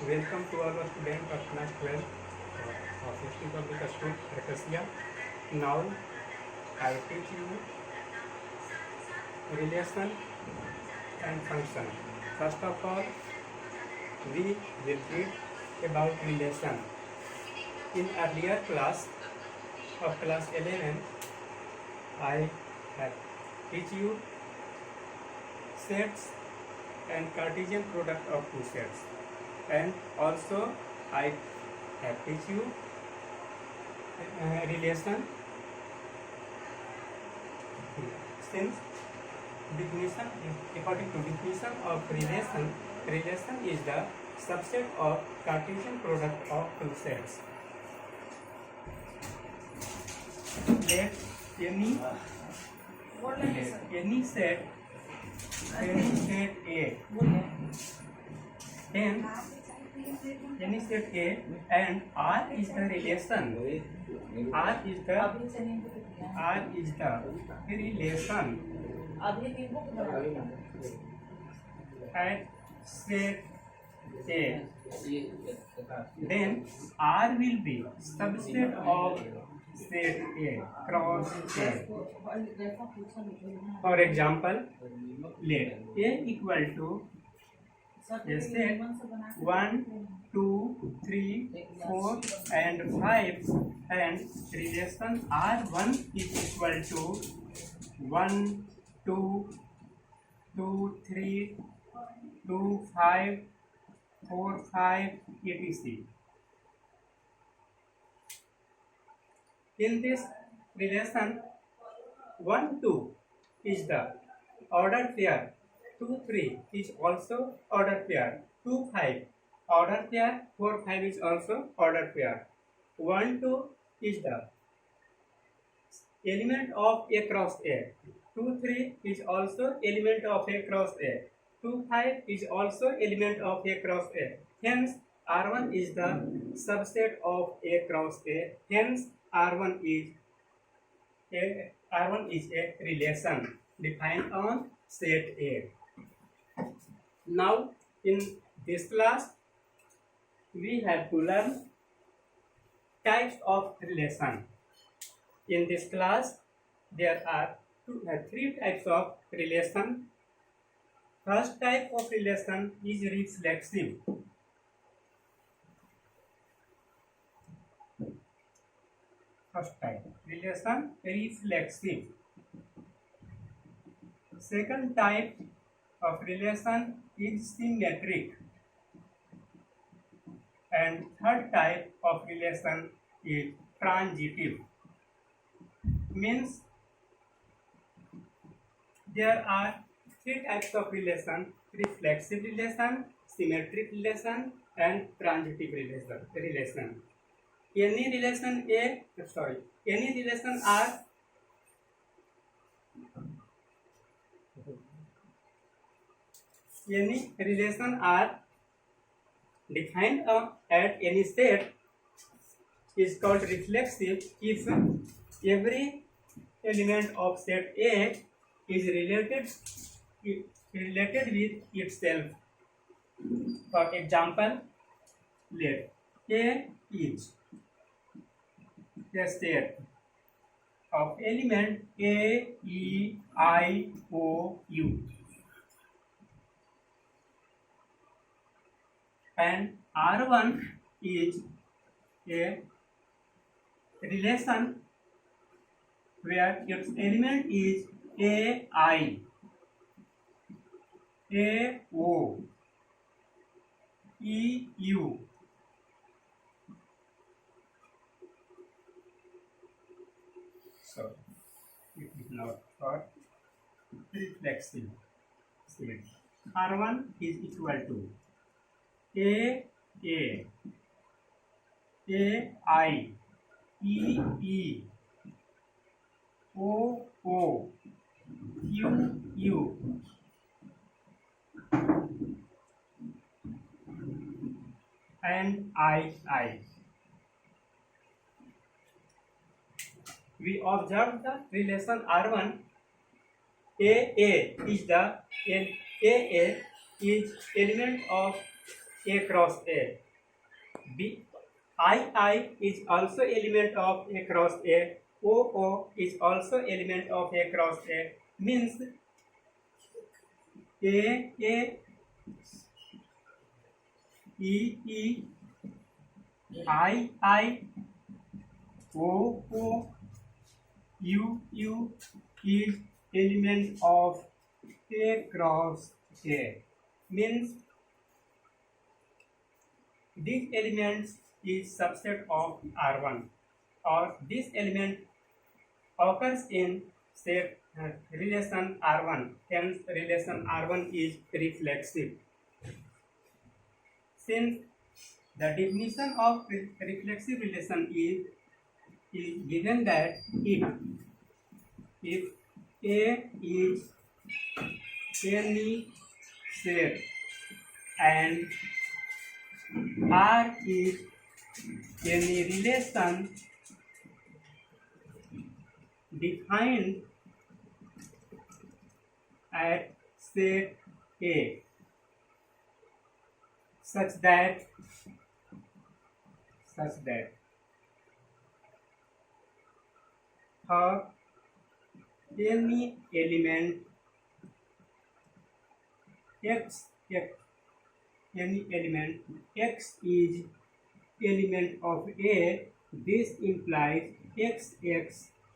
Welcome to all the students of class 12 of History Public School, Arcasia. Now I will teach you relation and function. First of all, we will read about relation. In earlier class of class 11, I have teach you sets and Cartesian product of two sets, and also I have teach you relation. Since definition, according to definition of relation is the subset of Cartesian product of two sets. Let any set A, then any set A and R is the relation. R is the relation at set A. Then R will be subset of set A cross A. For example, let A equal to a set 1, 2, 3, 4 and 5, and relation R1 is equal to 1, 2, 2, 3, 2, 5, 4, 5, etc. In this relation, 1, 2 is the ordered pair, 2, 3 is also ordered pair, 2, 5 ordered pair, 4, 5 is also ordered pair. 1, 2 is the element of A cross A. 2, 3 is also element of A cross A. 2, 5 is also element of A cross A. Hence, R1 is the subset of A cross A. Hence, R1 is a relation defined on set A. Now, in this class, we have to learn types of relation. In this class, there are three types of relation. First type of relation is reflexive. First type relation reflexive. Second type of relation is symmetric, and third type of relation is transitive. Means there are three types of relation: reflexive relation, symmetric relation, and transitive relation. Any relation R defined at any set is called reflexive if every element of set A is related with itself. For example, let A is a set of element A, E, I, O, U, and R1 is a relation where its element is A, I, A, O, E, U, so it is not for reflexive set. R1 is equal to A, I, E, O, U, and I. We observe the relation R1. AA is element of A cross A. B I is also element of A cross A. O is also element of A cross A. Means A E I O U is element of A cross A. Means these elements is subset of R1, or this element occurs in set relation R1. Hence, relation R1 is reflexive. Since the definition of reflexive relation is given that if A is any set and R is any relation defined at set A such that for any element x is element of A, this implies x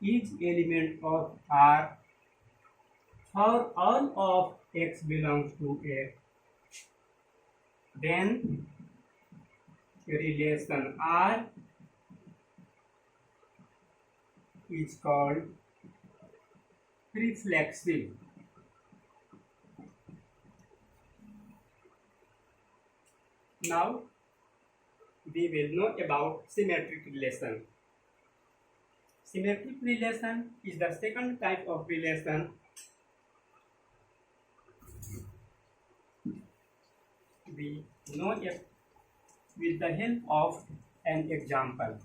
is element of R for all of x belongs to A. Then relation R is called reflexive. Now we will know about symmetric relation. Symmetric relation is the second type of relation we know it with the help of an example.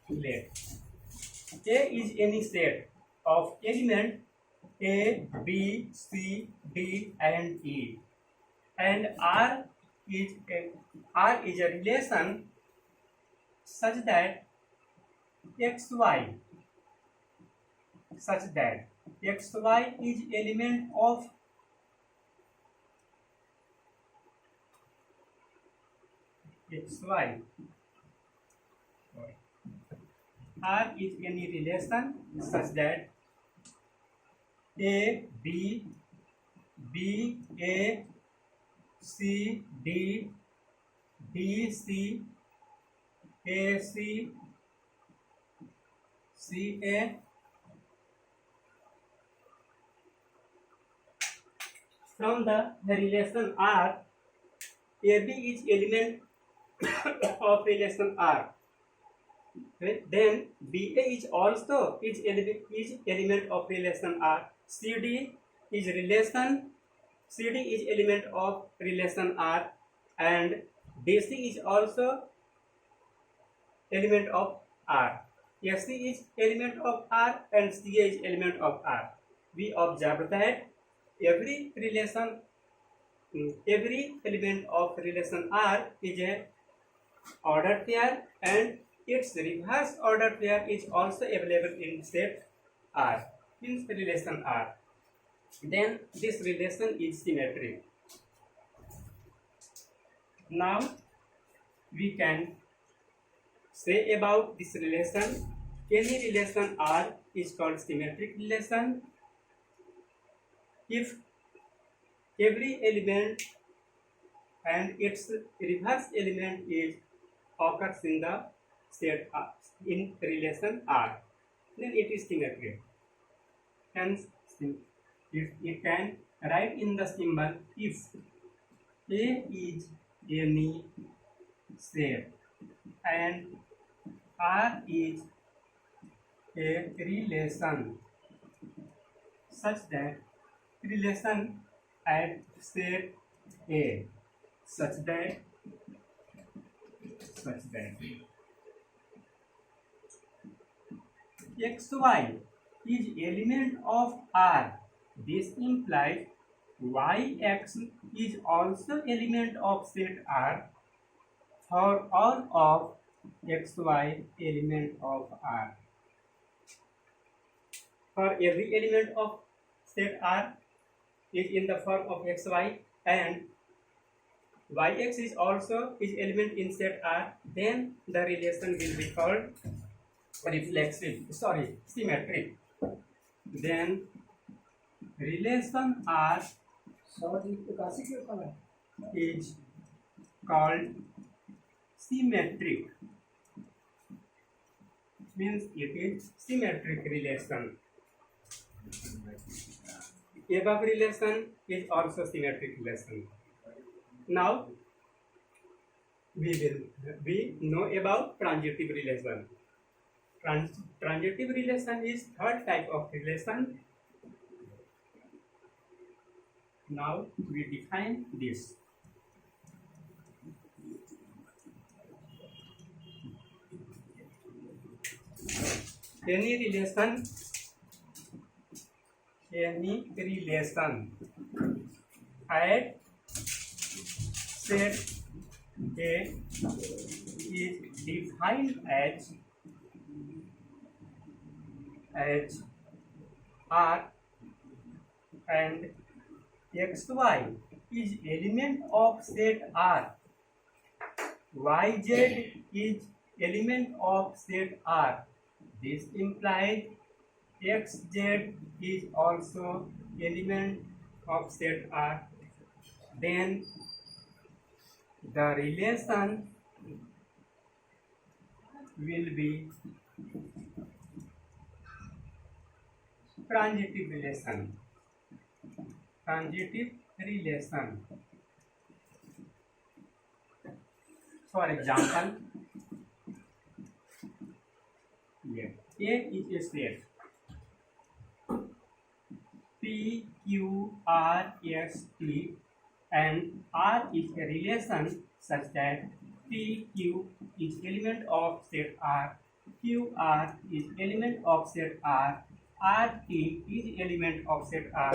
Let A is any set of element A, B, C, D and E, and R is a relation such that xy is element of xy. R is any relation such that A, B, A, C, D, C, A, C, A. From the relation R, AB is element of relation R. Then BA is also element of relation R. CD is element of relation R, and DC is also element of R. SC is element of R and CA is element of R. We observe that every element of relation R is a ordered pair, and its reverse ordered pair is also available in set R, in relation R. Then this relation is symmetric. Now we can say about this relation, any relation R is called symmetric relation if every element and its reverse element is occurs in the set in relation R, then it is symmetric. Hence, it can write in the symbol if A is any set and R is a relation such that relation at set A such that xy is element of R. This implies Yx is also element of set R for all of xy element of R. For every element of set R is in the form of xy and yx is also is element in set R, then the relation will be called symmetric. Then relation R is called symmetric, means it is symmetric relation. Above relation is also symmetric relation. Now we know about transitive relation. Transitive relation is third type of relation. Now we define this. Any relation at set A is defined as R and xy is element of set R, yz is element of set R. This implies xz is also element of set R. Then the relation will be transitive relation. For example, here A is a set P, Q, R, S, T, and R is a relation such that P, Q is element of set R, Q, R is element of set R, R, T is element of set R,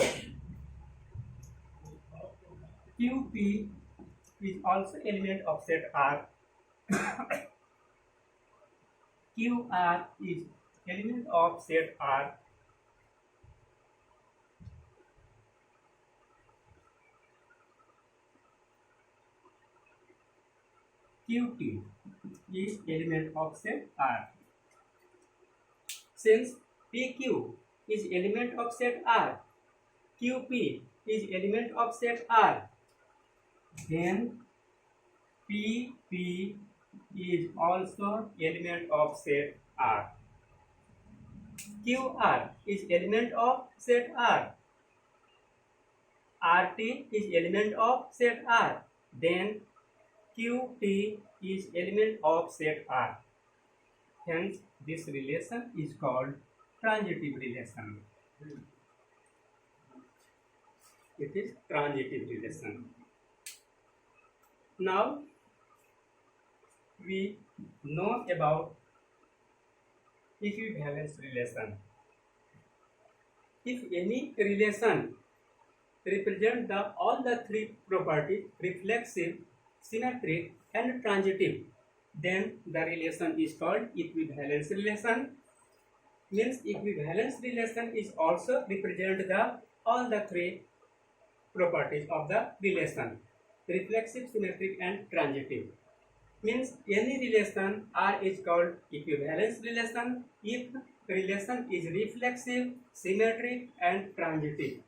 Q, P is also element of set R, Q, R is element of set R, Qt is element of set R. Since PQ is element of set R, QP is element of set R, then PP is also element of set R. QR is element of set R. RT is element of set R. Then QT is element of set R. Hence, this relation is called transitive relation. It is transitive relation. Now, we know about equivalence relation. If any relation represents all the three properties reflexive, symmetric, and transitive, then the relation is called equivalence relation. Means equivalence relation is also represent all the three properties of the relation: reflexive, symmetric, and transitive. Means any relation R is called equivalence relation if relation is reflexive, symmetric, and transitive.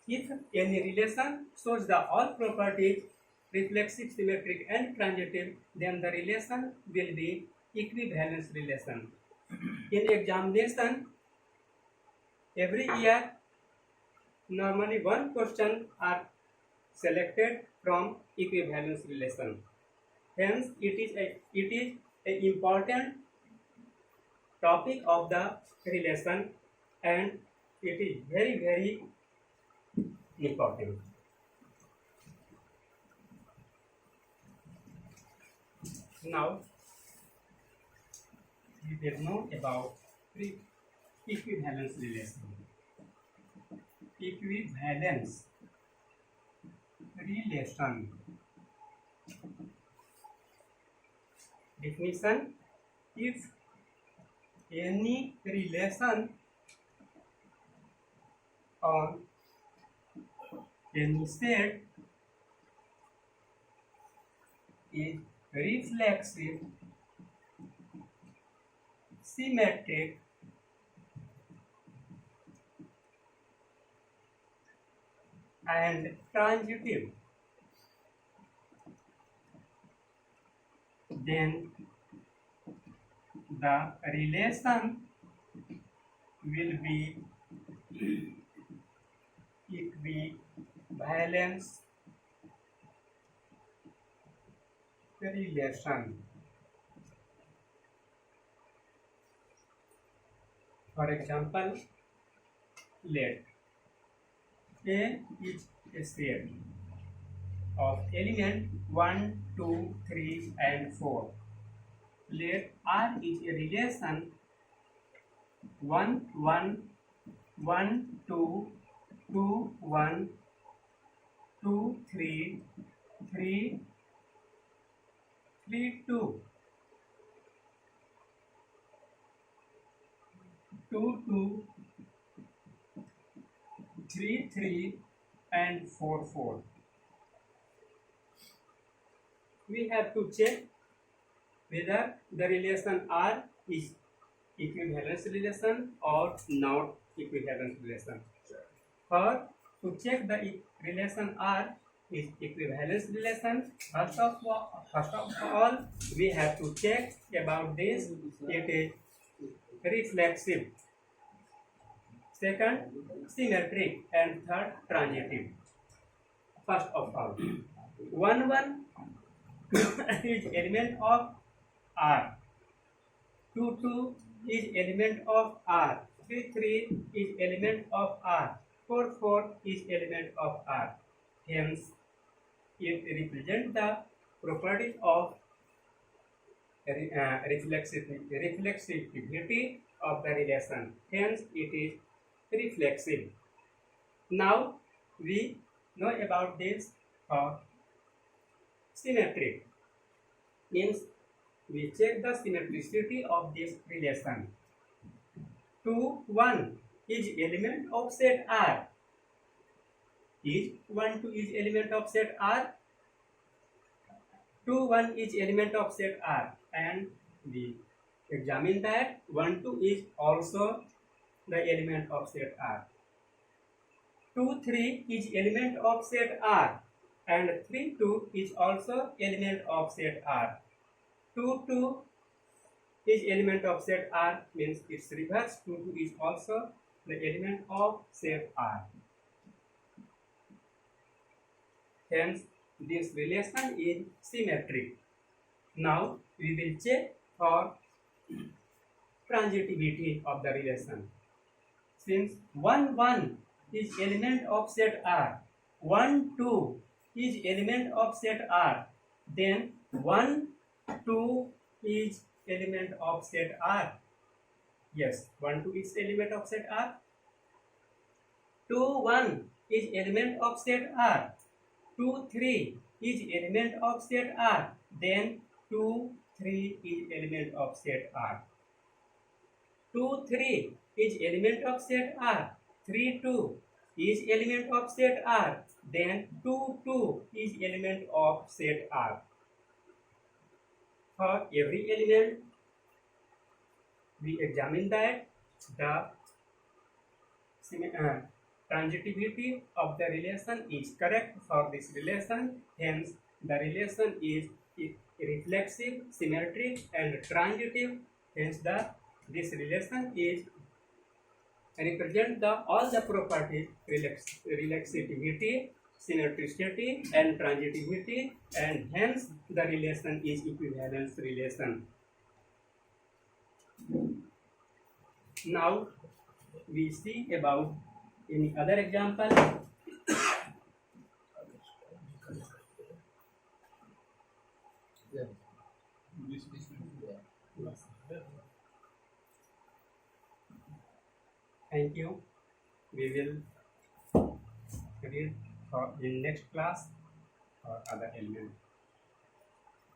If any relation shows all properties reflexive, symmetric, and transitive, then the relation will be equivalence relation. In examination, every year, normally one question are selected from equivalence relation. Hence, it is an important topic of the relation, and it is very, very important. Now, we will know about equivalence relation. equivalence relation. Definition: if any relation on any set is reflexive, symmetric, and transitive, then the relation will be equivalence relation. For example, let A is a set of element 1, 2, 3 and 4. Let R is a relation 1, 1, 1, 2, 2, 1, 2, 3, 3, 3, 2, 2, 2, 3, 3 and 4, 4. We have to check whether the relation R is equivalence relation or not equivalence relation. For to check the relation R is equivalence relation, first of all we have to check about this. It is reflexive, second symmetric, and third transitive. First of all, 1, 1 is element of R, 2, 2 is element of R, 3, 3 is element of R, 4, 4 is element of R. Hence, it represents the properties of reflexivity of the relation. Hence, it is reflexive. Now, we know about this symmetric. Means, we check the symmetricity of this relation. 2, 1 is element of set R. Is 1, 2 is element of set R? 2, 1 is element of set R, and we examine that 1, 2 is also the element of set R. 2, 3 is element of set R, and 3, 2 is also element of set R. 2, 2 is element of set R, means its reverse 2, 2 is also the element of set R. Hence, this relation is symmetric. Now, we will check for transitivity of the relation. Since 1, 1 is element of set R, 1, 2 is element of set R, then 1, 2 is element of set R. Yes, 1, 2 is element of set R. 2, 1 is element of set R. 2, 3 is element of set R. Then 2, 3 is element of set R. 2, 3 is element of set R. 3, 2 is element of set R. Then 2, 2 is element of set R. For every element, we examine that the transitivity of the relation is correct for this relation. Hence, the relation is reflexive, symmetric, and transitive. Hence, this relation is represent all the properties reflexivity, symmetricity, and transitivity, and hence the relation is equivalence relation. Now we see about any other example. Thank you. We will read for in next class or other element.